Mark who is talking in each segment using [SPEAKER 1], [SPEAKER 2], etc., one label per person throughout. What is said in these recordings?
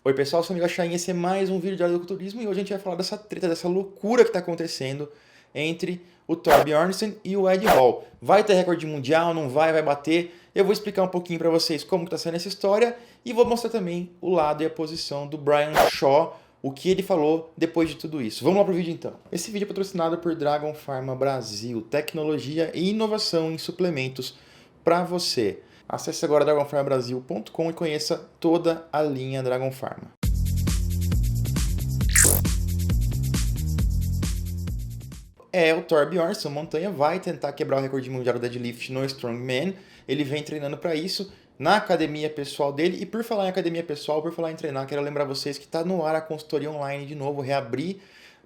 [SPEAKER 1] Oi pessoal, sou o Miguel Chain, esse é mais um vídeo de Culturismo e hoje a gente vai falar dessa treta, dessa loucura que está acontecendo entre o Thor Bjornsson e o Ed Hall. Vai ter recorde mundial, não vai, vai bater? Eu vou explicar um pouquinho para vocês como está sendo essa história e vou mostrar também o lado e a posição do Brian Shaw, o que ele falou depois de tudo isso. Vamos lá pro vídeo então. Esse vídeo é patrocinado por Dragon Pharma Brasil, tecnologia e inovação em suplementos para você. Acesse agora dragonpharmabrasil.com e conheça toda a linha Dragon Pharma. O Thor Bjornsson, montanha, vai tentar quebrar o recorde mundial do deadlift no Strongman. Ele vem treinando para isso na academia pessoal dele. E por falar em academia pessoal, por falar em treinar, quero lembrar vocês que está no ar a consultoria online de novo, reabrir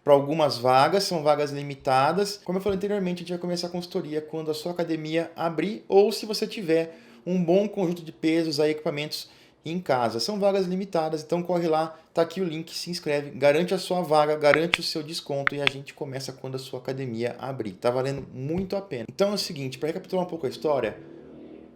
[SPEAKER 1] para algumas vagas, são vagas limitadas. Como eu falei anteriormente, a gente vai começar a consultoria quando a sua academia abrir ou se você tiver um bom conjunto de pesos e equipamentos em casa. São vagas limitadas, então corre lá, tá aqui o link, se inscreve, garante a sua vaga, garante o seu desconto e a gente começa quando a sua academia abrir. Tá valendo muito a pena. Então é o seguinte, para recapitular um pouco a história,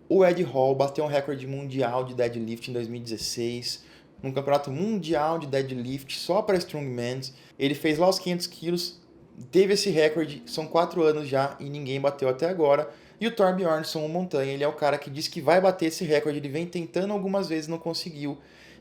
[SPEAKER 1] o Ed Hall bateu um recorde mundial de deadlift em 2016, num campeonato mundial de deadlift só para strongmen. Ele fez lá os 500 quilos, teve esse recorde, são 4 anos já e ninguém bateu até agora. E o Thor Bjornsson, o montanha, ele é o cara que disse que vai bater esse recorde, ele vem tentando algumas vezes, não conseguiu.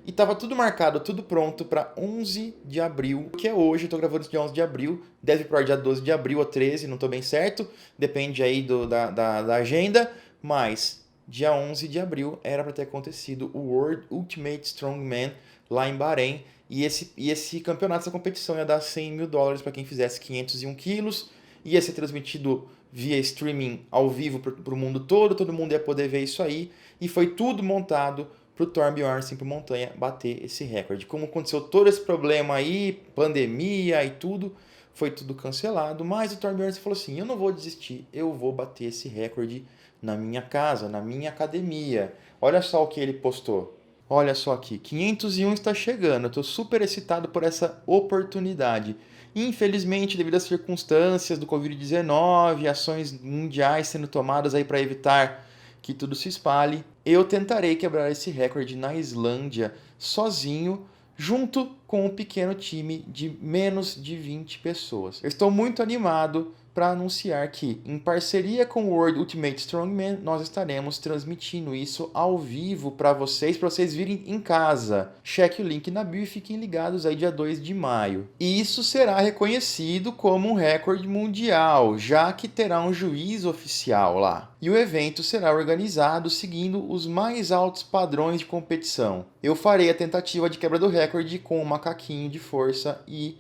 [SPEAKER 1] E estava tudo marcado, tudo pronto para 11 de abril, que é hoje, eu estou gravando isso dia 11 de abril, deve para dia 12 de abril ou 13, não estou bem certo, depende aí da agenda, mas dia 11 de abril era para ter acontecido o World Ultimate Strongman lá em Bahrein, e esse campeonato, essa competição ia dar $100 mil para quem fizesse 501 quilos, ia ser transmitido via streaming ao vivo para o mundo todo mundo ia poder ver isso aí, e foi tudo montado para o Thor Bjornsson, para o montanha, bater esse recorde. Como aconteceu todo esse problema aí, pandemia e tudo, foi tudo cancelado, mas o Thor Bjornsson falou assim, eu não vou desistir, eu vou bater esse recorde na minha casa, na minha academia. Olha só o que ele postou. Olha só aqui, 501 está chegando, eu estou super excitado por essa oportunidade. Infelizmente, devido às circunstâncias do Covid-19, ações mundiais sendo tomadas aí para evitar que tudo se espalhe, eu tentarei quebrar esse recorde na Islândia sozinho, junto com um pequeno time de menos de 20 pessoas. Eu estou muito animado para anunciar que, em parceria com o World Ultimate Strongman, nós estaremos transmitindo isso ao vivo para vocês virem em casa. Cheque o link na bio e fiquem ligados aí dia 2 de maio. E isso será reconhecido como um recorde mundial, já que terá um juiz oficial lá. E o evento será organizado seguindo os mais altos padrões de competição. Eu farei a tentativa de quebra do recorde com um macaquinho de força e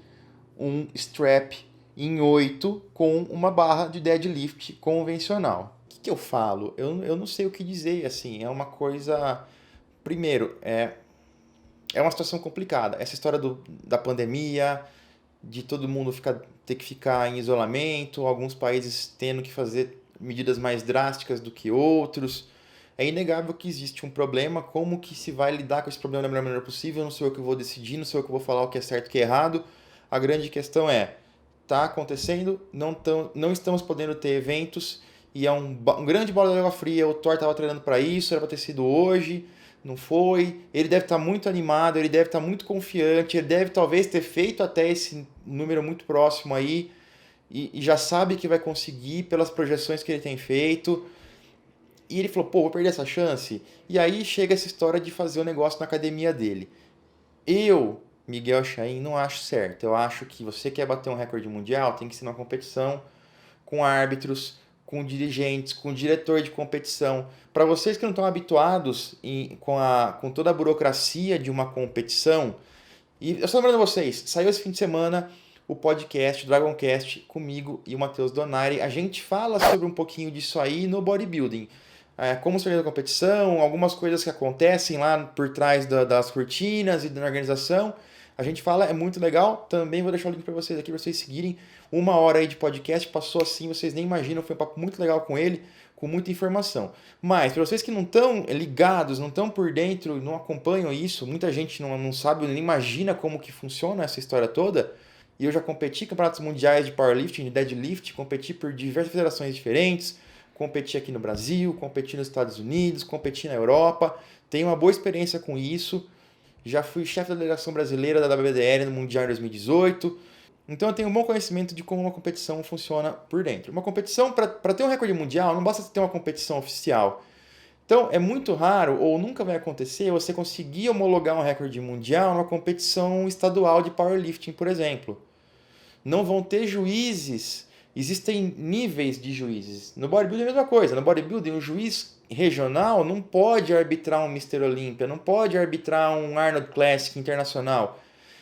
[SPEAKER 1] um strap em 8 com uma barra de deadlift convencional. O que eu falo? Eu não sei o que dizer, assim, é uma coisa... Primeiro, é uma situação complicada. Essa história da pandemia, de todo mundo ter que ficar em isolamento, alguns países tendo que fazer medidas mais drásticas do que outros. É inegável que existe um problema, como que se vai lidar com esse problema da melhor maneira possível, não sou eu que vou decidir, não sou eu que vou falar o que é certo e o que é errado. A grande questão está acontecendo, não estamos podendo ter eventos, e é um grande bola de água fria. O Thor estava treinando para isso, era para ter sido hoje, não foi. Ele deve estar muito animado, ele deve estar muito confiante, ele deve talvez ter feito até esse número muito próximo aí, e já sabe que vai conseguir pelas projeções que ele tem feito. E ele falou, pô, vou perder essa chance? E aí chega essa história de fazer o negócio na academia dele. Eu, Miguel Chain, não acho certo. Eu acho que você quer bater um recorde mundial, tem que ser uma competição com árbitros, com dirigentes, com diretor de competição. Para vocês que não estão habituados com toda a burocracia de uma competição, e eu só lembrando vocês, saiu esse fim de semana o podcast, o Dragoncast, comigo e o Matheus Donaire. A gente fala sobre um pouquinho disso aí no bodybuilding. Como se organiza a competição, algumas coisas que acontecem lá por trás das cortinas e da organização. A gente fala, é muito legal. Também vou deixar o link para vocês aqui, para vocês seguirem. 1 hora aí de podcast, passou assim, vocês nem imaginam. Foi um papo muito legal com ele, com muita informação. Mas, para vocês que não estão ligados, não estão por dentro, não acompanham isso, muita gente não sabe, nem imagina como que funciona essa história toda. E eu já competi em campeonatos mundiais de powerlifting, de deadlift, competi por diversas federações diferentes, competi aqui no Brasil, competi nos Estados Unidos, competi na Europa, tenho uma boa experiência com isso. já fui chefe da delegação brasileira da WBDL no Mundial em 2018. Então eu tenho um bom conhecimento de como uma competição funciona por dentro. Uma competição, para ter um recorde mundial, não basta ter uma competição oficial. Então é muito raro, ou nunca vai acontecer, você conseguir homologar um recorde mundial numa competição estadual de powerlifting, por exemplo. Não vão ter juízes, existem níveis de juízes. No bodybuilding é a mesma coisa. No bodybuilding, um juiz regional não pode arbitrar um Mr. Olympia, não pode arbitrar um Arnold Classic internacional.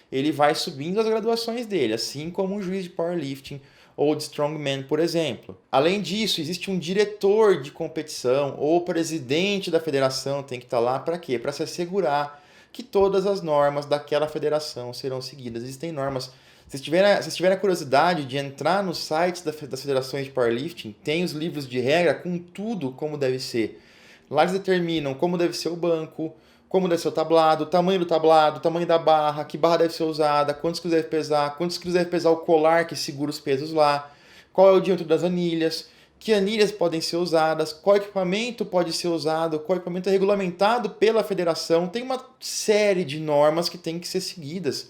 [SPEAKER 1] Ele vai subindo as graduações dele, assim como um juiz de powerlifting ou de strongman, por exemplo. Além disso, existe um diretor de competição ou presidente da federação tem que estar lá para quê? Para se assegurar que todas as normas daquela federação serão seguidas. Existem normas. Se tiverem a curiosidade de entrar nos sites das federações de powerlifting, tem os livros de regra com tudo como deve ser. Lá eles determinam como deve ser o banco, como deve ser o tablado, tamanho da barra, que barra deve ser usada, quantos quilos deve pesar o colar que segura os pesos lá, qual é o diâmetro das anilhas, que anilhas podem ser usadas, qual equipamento pode ser usado, qual equipamento é regulamentado pela federação. Tem uma série de normas que tem que ser seguidas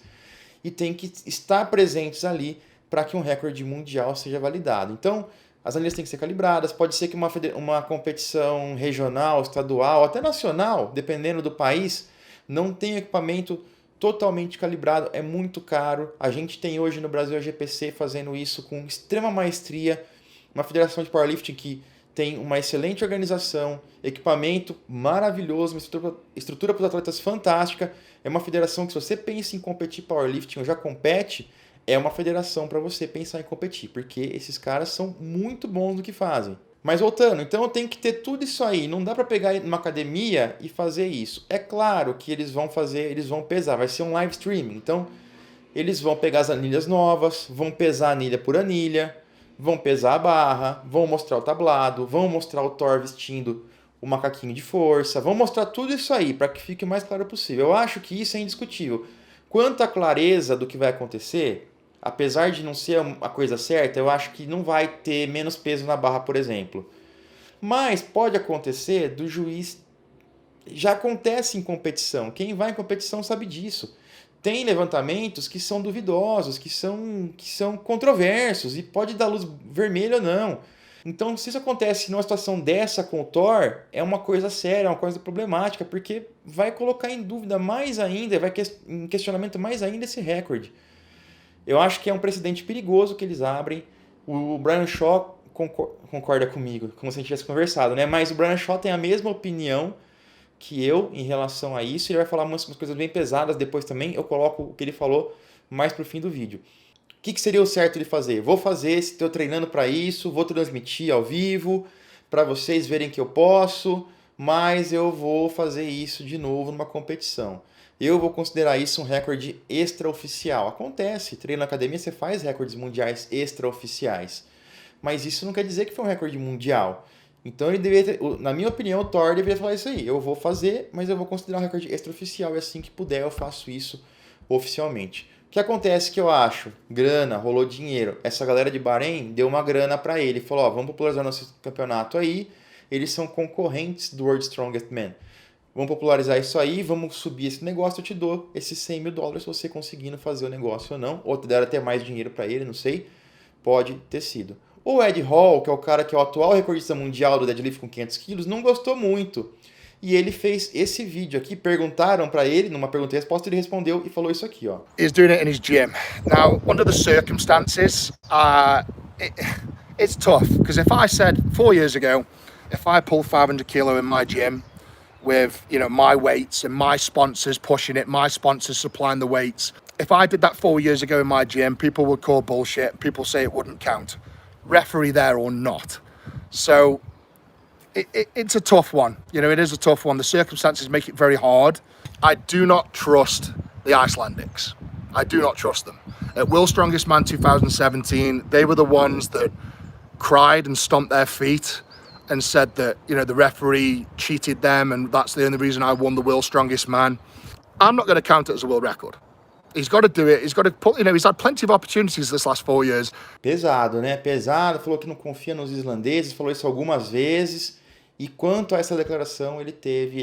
[SPEAKER 1] e tem que estar presentes ali para que um recorde mundial seja validado. Então, as anilhas têm que ser calibradas, pode ser que uma competição regional, estadual, até nacional, dependendo do país, não tenha equipamento totalmente calibrado, é muito caro. A gente tem hoje no Brasil a GPC fazendo isso com extrema maestria, uma federação de powerlifting que tem uma excelente organização, equipamento maravilhoso, uma estrutura para os atletas fantástica. É uma federação que, se você pensa em competir powerlifting ou já compete, é uma federação para você pensar em competir, porque esses caras são muito bons no que fazem. Mas voltando, então eu tenho que ter tudo isso aí. Não dá para pegar numa academia e fazer isso. É claro que eles vão pesar, vai ser um live streaming. Então eles vão pegar as anilhas novas, vão pesar anilha por anilha, vão pesar a barra, vão mostrar o tablado, vão mostrar o Thor vestindo o macaquinho de força, vão mostrar tudo isso aí para que fique o mais claro possível. Eu acho que isso é indiscutível. Quanto à clareza do que vai acontecer, apesar de não ser a coisa certa, eu acho que não vai ter menos peso na barra, por exemplo. Mas pode acontecer do juiz... Já acontece em competição. Quem vai em competição sabe disso. Tem levantamentos que são duvidosos, que são controversos e pode dar luz vermelha ou não. Então, se isso acontece numa situação dessa com o Thor, é uma coisa séria, é uma coisa problemática, porque vai colocar em dúvida mais ainda, em questionamento mais ainda esse recorde. Eu acho que é um precedente perigoso que eles abrem. O Brian Shaw concorda comigo, como se a gente tivesse conversado, né? Mas o Brian Shaw tem a mesma opinião que eu em relação a isso. Ele vai falar umas coisas bem pesadas depois também. Eu coloco o que ele falou mais pro fim do vídeo. O que seria o certo de fazer? Vou fazer, estou treinando para isso, vou transmitir ao vivo, para vocês verem que eu posso, mas eu vou fazer isso de novo numa competição. Eu vou considerar isso um recorde extraoficial. Acontece, treino na academia, você faz recordes mundiais extraoficiais. Mas isso não quer dizer que foi um recorde mundial. Então ele deveria ter, na minha opinião, o Thor deveria falar isso aí. Eu vou fazer, mas eu vou considerar um recorde extraoficial e assim que puder eu faço isso oficialmente. O que acontece que eu acho? Grana, rolou dinheiro. Essa galera de Bahrein deu uma grana para ele. Falou, ó, vamos popularizar nosso campeonato aí. Eles são concorrentes do World Strongest Man. Vamos popularizar isso aí, vamos subir esse negócio, eu te dou esses $100 mil se você conseguindo fazer o negócio ou não. Ou te deram até mais dinheiro para ele, não sei. Pode ter sido. O Ed Hall, que é o cara que é o atual recordista mundial do deadlift com 500 quilos, não gostou muito. E ele fez esse vídeo aqui, perguntaram para ele, numa pergunta e resposta, ele respondeu e falou isso aqui, ó.
[SPEAKER 2] He's doing it in his gym. Now, under the circumstances, it's tough, because if I said 4 years ago, if I pull 500 kilo in my gym, with, you know, my weights and my sponsors pushing it, my sponsors supplying the weights. If I did that 4 years ago in my gym, people would call bullshit. People say it wouldn't count. Referee there or not. So it's a tough one. You know, it is a tough one. The circumstances make it very hard. I do not trust the Icelandics. I do not trust them. At World's Strongest Man 2017, they were the ones that cried and stomped their feet and said that, you know, the referee cheated them and that's the only reason I won the World's Strongest Man. I'm not going to count it as a world record. He's got to do it. He's got to put, you know, he's had plenty of opportunities this last 4 years.
[SPEAKER 1] Pesado, né? Pesado. Falou que não confia nos islandeses, falou isso algumas vezes. E quanto a essa declaração, ele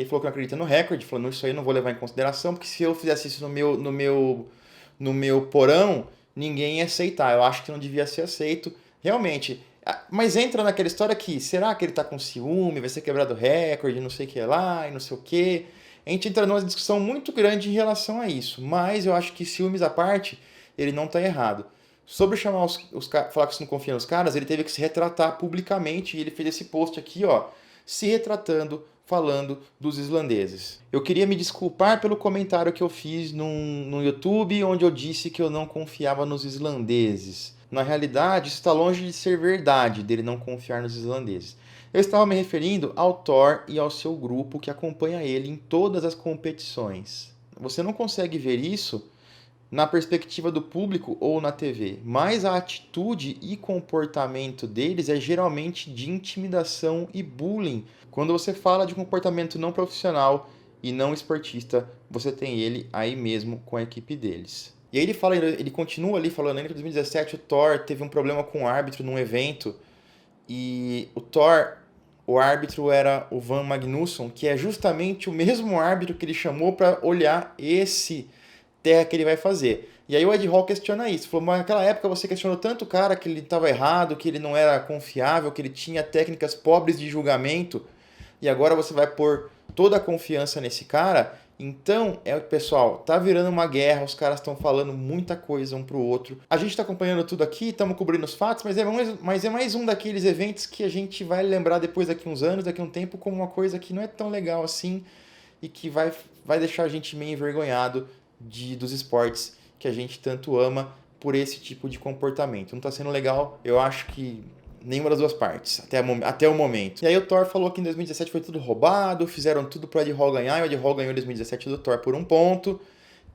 [SPEAKER 1] falou que não acredita no recorde, falou, isso aí eu não vou levar em consideração, porque se eu fizesse isso no meu porão, ninguém ia aceitar. Eu acho que não devia ser aceito. Realmente. Mas entra naquela história que, será que ele tá com ciúme, vai ser quebrado recorde, não sei o que lá, e não sei o que. A gente entra numa discussão muito grande em relação a isso. Mas eu acho que ciúmes à parte, ele não tá errado. Sobre chamar falar que você não confia nos caras, ele teve que se retratar publicamente e ele fez esse post aqui, ó, se retratando, falando dos islandeses. Eu queria me desculpar pelo comentário que eu fiz no YouTube, onde eu disse que eu não confiava nos islandeses. Na realidade, isso está longe de ser verdade, dele não confiar nos islandeses. Eu estava me referindo ao Thor e ao seu grupo que acompanha ele em todas as competições. Você não consegue ver isso na perspectiva do público ou na TV, mas a atitude e comportamento deles é geralmente de intimidação e bullying. Quando você fala de comportamento não profissional e não esportista, você tem ele aí mesmo com a equipe deles. E aí ele continua ali falando, ainda que em 2017 o Thor teve um problema com o árbitro num evento e o árbitro era o Van Magnusson, que é justamente o mesmo árbitro que ele chamou para olhar esse terra que ele vai fazer. E aí o Ed Hall questiona isso. Falou, mas naquela época você questionou tanto o cara que ele estava errado, que ele não era confiável, que ele tinha técnicas pobres de julgamento, e agora você vai pôr toda a confiança nesse cara. Então, pessoal, tá virando uma guerra, os caras estão falando muita coisa um pro outro. A gente tá acompanhando tudo aqui, estamos cobrindo os fatos, mas é mais um daqueles eventos que a gente vai lembrar depois daqui uns anos, daqui um tempo, como uma coisa que não é tão legal assim e que vai deixar a gente meio envergonhado dos esportes que a gente tanto ama por esse tipo de comportamento. Não tá sendo legal, eu acho que nenhuma das duas partes, até o momento. E aí o Thor falou que em 2017 foi tudo roubado, fizeram tudo pro Ed Hall ganhar, e o Ed Hall ganhou em 2017 do Thor por 1 ponto.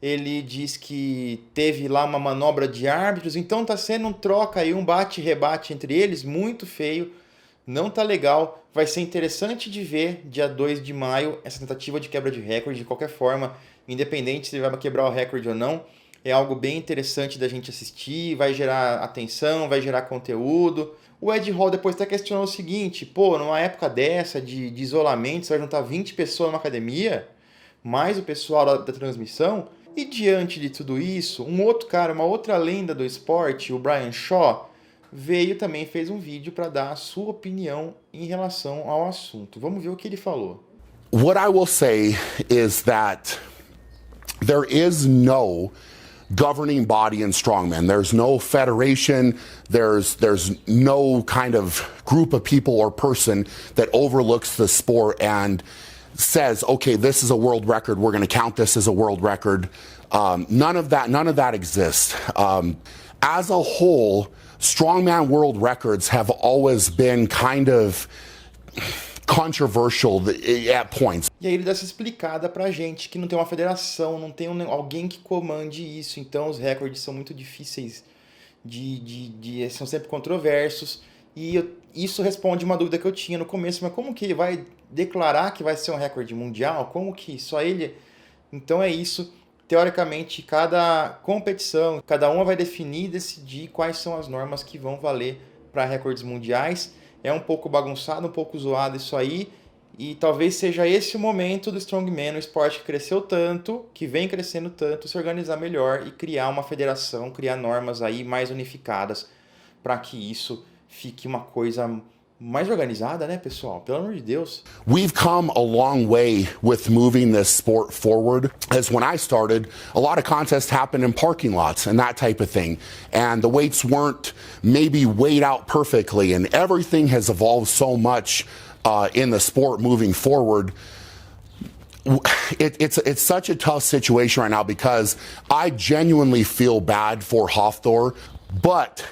[SPEAKER 1] Ele diz que teve lá uma manobra de árbitros, então tá sendo um troca aí, um bate-rebate entre eles, muito feio, não tá legal. Vai ser interessante de ver, dia 2 de maio, essa tentativa de quebra de recorde, de qualquer forma, independente se ele vai quebrar o recorde ou não, é algo bem interessante da gente assistir, vai gerar atenção, vai gerar conteúdo. O Ed Hall depois até questionou o seguinte, pô, numa época dessa de isolamento, você vai juntar 20 pessoas numa academia, mais o pessoal da transmissão, e diante de tudo isso, um outro cara, uma outra lenda do esporte, o Brian Shaw, veio também e fez um vídeo para dar a sua opinião em relação ao assunto. Vamos ver o que ele falou.
[SPEAKER 3] What I will say is that there is no governing body in strongman. There's no federation, there's no kind of group of people or person that overlooks the sport and says, okay, this is a world record, we're going to count this as a world record. None of that exists. As a whole, strongman world records have always been kind of controversial at points.
[SPEAKER 1] E aí ele dá essa explicada pra gente que não tem uma federação, não tem alguém que comande isso, então os recordes são muito difíceis são sempre controversos, e isso responde uma dúvida que eu tinha no começo, mas como que ele vai declarar que vai ser um recorde mundial? Como que só ele... Então é isso, teoricamente cada competição, cada uma vai definir e decidir quais são as normas que vão valer para recordes mundiais. É um pouco bagunçado, um pouco zoado isso aí, e talvez seja esse o momento do Strongman, o esporte que cresceu tanto, que vem crescendo tanto, se organizar melhor e criar uma federação, criar normas aí mais unificadas para que isso fique uma coisa mais organizada, né, pessoal? Pelo amor de Deus.
[SPEAKER 3] We've come a long way with moving this sport forward. As when I started, a lot of contests happened in parking lots and that type of thing. And the weights weren't maybe weighed out perfectly. And everything has evolved so much in the sport moving forward. It's such a tough situation right now because I genuinely feel bad for Hafthor. But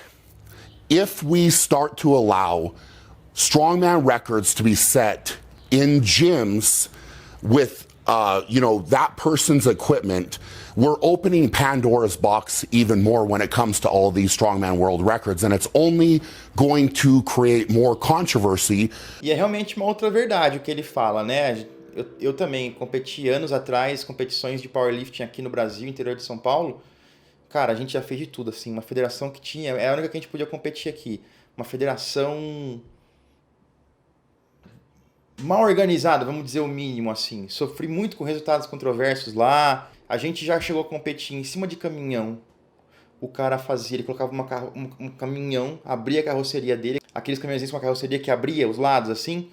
[SPEAKER 3] if we start to allow strongman records to be set in gyms with, that person's equipment, we're opening Pandora's box even more when it comes to all of these strongman world records, and it's only going to create more controversy.
[SPEAKER 1] E é realmente uma outra verdade o que ele fala, né? Eu também competi anos atrás, competições de powerlifting aqui no Brasil, interior de São Paulo. Cara, a gente já fez de tudo, assim, uma federação que tinha, é a única que a gente podia competir aqui, uma federação mal organizada, vamos dizer o mínimo assim. Sofri muito com resultados controversos lá. A gente já chegou a competir em cima de caminhão. O cara fazia, ele colocava um caminhão, abria a carroceria dele, aqueles caminhões com uma carroceria que abria os lados assim,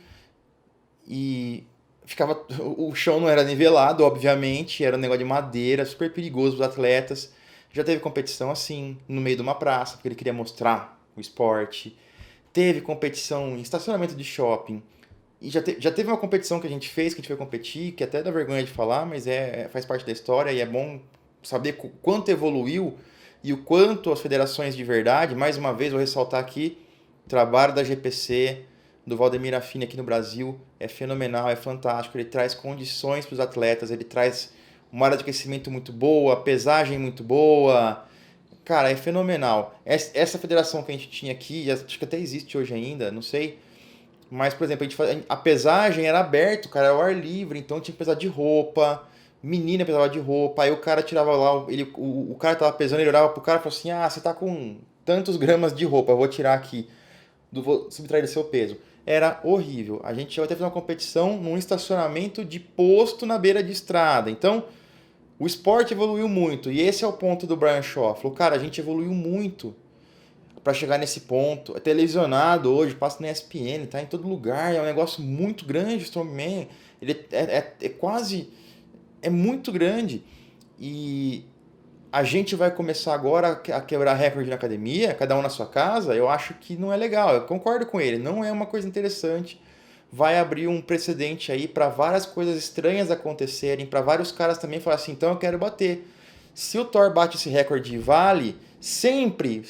[SPEAKER 1] e ficava, o chão não era nivelado, obviamente, era um negócio de madeira, super perigoso para os atletas. Já teve competição assim, no meio de uma praça, porque ele queria mostrar o esporte. Teve competição em estacionamento de shopping. E já teve uma competição que a gente fez, que a gente foi competir, que até dá vergonha de falar, mas faz parte da história e é bom saber quanto evoluiu e o quanto as federações de verdade, mais uma vez vou ressaltar aqui, o trabalho da GPC, do Valdemir Affini aqui no Brasil, é fenomenal, é fantástico, ele traz condições para os atletas, ele traz uma área de aquecimento muito boa, pesagem muito boa, cara, é fenomenal. Essa federação que a gente tinha aqui, acho que até existe hoje ainda, não sei, mas, por exemplo, a pesagem era aberta, cara, era ao ar livre, então tinha que pesar de roupa, menina pesava de roupa, aí o cara tirava lá, o cara tava pesando, ele olhava pro cara e falou assim, você tá com tantos gramas de roupa, eu vou tirar aqui, vou subtrair do seu peso. Era horrível. A gente chegou até a fazer uma competição num estacionamento de posto na beira de estrada. Então, o esporte evoluiu muito, e esse é o ponto do Brian Shaw. Falou, cara, a gente evoluiu muito para chegar nesse ponto. É televisionado hoje, passa na ESPN, tá em todo lugar, é um negócio muito grande o Strongman. Ele é muito grande. E a gente vai começar agora a quebrar recorde na academia, cada um na sua casa. Eu acho que não é legal, eu concordo com ele, não é uma coisa interessante. Vai abrir um precedente aí para várias coisas estranhas acontecerem, para vários caras também falarem assim, então eu quero bater. Se o Thor bate esse recorde e vale, sempre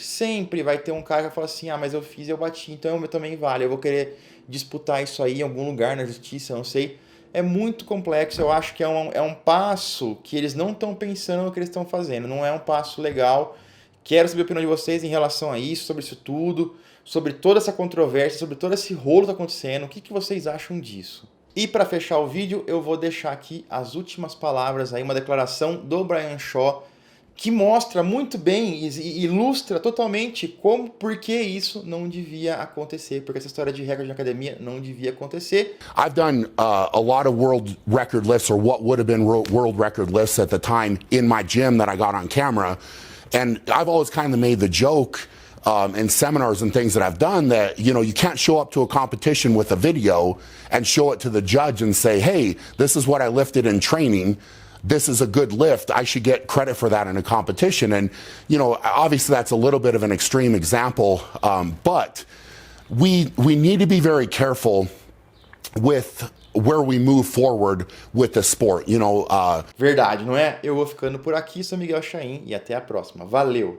[SPEAKER 1] vai ter um cara que vai falar assim, mas eu fiz e eu bati, então eu também vale, eu vou querer disputar isso aí em algum lugar na justiça, não sei. É muito complexo, eu acho que é um passo que eles não estão pensando no que eles estão fazendo, não é um passo legal. Quero saber a opinião de vocês em relação a isso, sobre isso tudo, sobre toda essa controvérsia, sobre todo esse rolo que está acontecendo, o que vocês acham disso? E para fechar o vídeo, eu vou deixar aqui as últimas palavras, aí, uma declaração do Brian Shaw, que mostra muito bem e ilustra totalmente por que isso não devia acontecer, porque essa história de recorde de academia não devia acontecer.
[SPEAKER 3] I've done a lot of world record lifts, or what would have been world record lifts at the time, in my gym that I got on camera, and I've always kind of made the joke in seminars and things that I've done that, you can't show up to a competition with a video and show it to the judge and say, hey, this is what I lifted in training. This is a good lift. I should get credit for that in a competition. And, obviously that's a little bit of an extreme example, but we need to be very careful with where we move forward with the sport.
[SPEAKER 1] Verdade, não é? Eu vou ficando por aqui, sou Miguel Chaim, e até a próxima. Valeu!